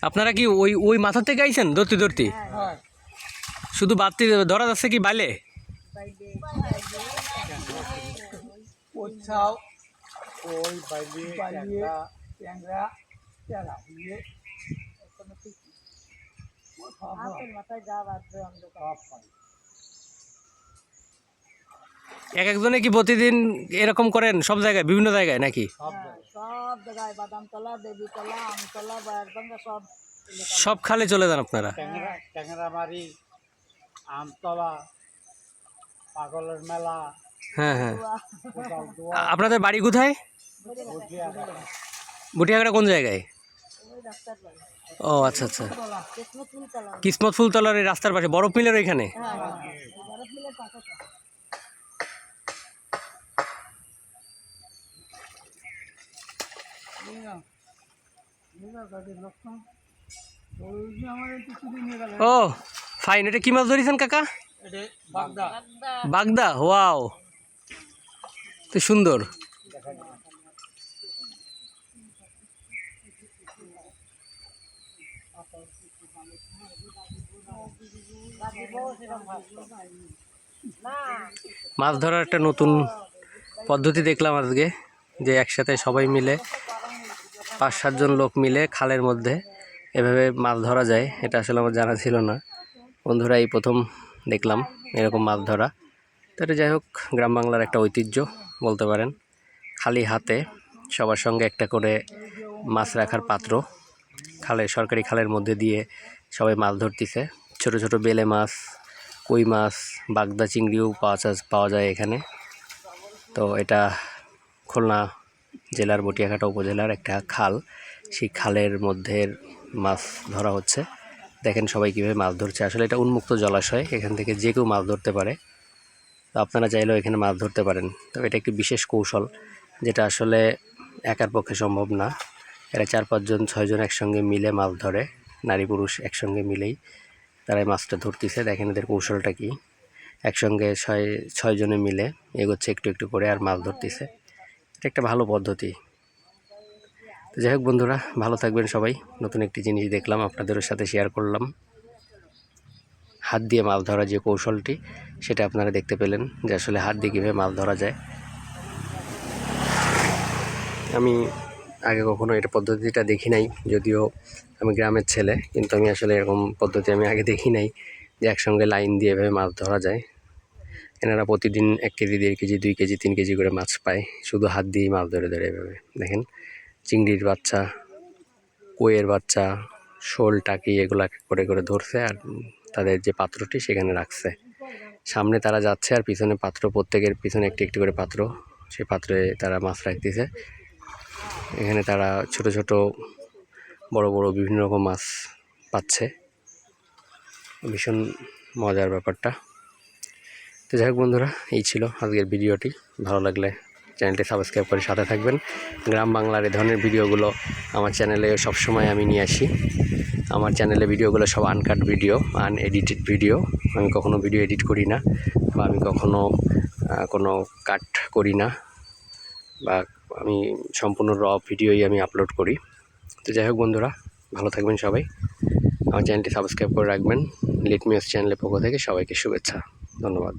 আপনারা কি ওই ওই মাথা থেকে আইছেন ধরতে ধরতে? শুধু বাড়তি ধরা যাচ্ছে কি বাইলে? এক একজনে কি প্রতিদিন এরকম করেন সব জায়গায় বিভিন্ন জায়গায় নাকি? সব জায়গায় বাদামতলা, দেবীতলা, আমতলা, বায়ারভাঙ্গা সব খালে চলে যান আপনারা? ট্যাংরামারি, আমতলা, পাগলের মেলা। হ্যাঁ হ্যাঁ। আপনাদের বাড়ি কোথায়? বুটিয়াঘাটা কোন জায়গায়? ও আচ্ছা আচ্ছা, কিসমত ফুলতলার এই রাস্তার পাশে বরফ মিলের এখানে। ও ফাইন, এটা কি মাছ ধরেছেন কাকা? বাগদা, ওয়াও, তো সুন্দর। মাছ ধরার একটা নতুন পদ্ধতি দেখলাম আজকে, যে একসাথে সবাই মিলে ৫-৭ জন লোক মিলে খালের মধ্যে এভাবে মাছ ধরা যায়। এটা আসলে আমার জানা ছিল না, বন্ধুরা এই প্রথম দেখলাম এরকম মাছ ধরা। তো এটা যাই হোক, গ্রাম বাংলার একটা ঐতিহ্য বলতে পারেন। খালি হাতে সবার সঙ্গে একটা করে মাছ রাখার পাত্র, খালে, সরকারি খালের মধ্যে দিয়ে সবাই মাছ ধরতেছে। ছোট ছোট বেলে মাছ, কই মাছ, বাগদা চিংড়িও পাওয়া যায় এখানে। তো এটা খুলনা জেলার বটিয়াঘাটা উপজেলার একটা খাল, সেই খালের মধ্যে মাছ ধরা হচ্ছে। দেখেন সবাই কীভাবে মাছ ধরছে। আসলে এটা উন্মুক্ত জলাশয়, এখান থেকে যে কেউ মাছ ধরতে পারে। তো আপনারা চাইলেও এখানে মাছ ধরতে পারেন। তবে এটা একটি বিশেষ কৌশল, যেটা আসলে একার পক্ষে সম্ভব না। এরা 4-5 জন 6 জন একসঙ্গে মিলে মাছ ধরে, নারী পুরুষ একসঙ্গে মিলেই তারাই মাছটা ধরতেছে। দেখেন এদের কৌশলটা কি, একসঙ্গে 6 জনে মিলে এগোচ্ছে একটু একটু করে আর মাছ ধরতেছে। এটা একটা ভালো পদ্ধতি। তো যাই হোক বন্ধুরা, ভালো থাকবেন সবাই। নতুন একটি জিনিস দেখলাম, আপনাদের সাথে শেয়ার করলাম। হাত দিয়ে মাছ ধরা যে কৌশলটি, সেটা আপনারা দেখতে পেলেন যে আসলে হাত দিয়ে কীভাবে মাছ ধরা যায়। আমি আগে কখনো এটা পদ্ধতিটা দেখি নাই, যদিও আমি গ্রামের ছেলে, কিন্তু আমি আসলে এরকম পদ্ধতি আমি আগে দেখি নাই যে একসঙ্গে লাইন দিয়ে এভাবে মাছ ধরা যায়। এনারা প্রতিদিন 1 কেজি, 1.5 কেজি, 2 কেজি, 3 কেজি করে মাছ পায় শুধু হাত দিয়েই মাছ ধরে ধরে। এভাবে দেখেন চিংড়ির বাচ্চা, কইয়ের বাচ্চা, শোল, টাকি এগুলো করে করে ধরছে আর তাদের যে পাত্রটি সেখানে রাখছে। সামনে তারা যাচ্ছে আর পিছনে পাত্র, প্রত্যেকের পিছনে একটি একটি করে পাত্র, সেই পাত্রে তারা মাছ রাখতেছে। এখানে তারা ছোট ছোট, বড় বড় বিভিন্ন রকম মাছ পাচ্ছে। ভীষণ মজার ব্যাপারটা। তো যাই হোক বন্ধুরা, এই ছিল আজকের ভিডিওটি। ভালো লাগলে চ্যানেলটি সাবস্ক্রাইব করে সাথে থাকবেন। গ্রাম বাংলার এই ধরনের ভিডিওগুলো আমার চ্যানেলে সবসময় আমি নিয়ে আসি। আমার চ্যানেলে ভিডিওগুলো সব আনকাট ভিডিও, আনএডিটেড ভিডিও। আমি কখনো ভিডিও এডিট করি না, বা আমি কখনো কোনো কাট করি না, বা আমি সম্পূর্ণ র ভিডিওই আমি আপলোড করি। তো যাই হোক বন্ধুরা, ভালো থাকবেন সবাই। আমার চ্যানেলটি সাবস্ক্রাইব করে রাখবেন। লিটমিয়াস চ্যানেলের পক্ষ থেকে সবাইকে শুভেচ্ছা, ধন্যবাদ।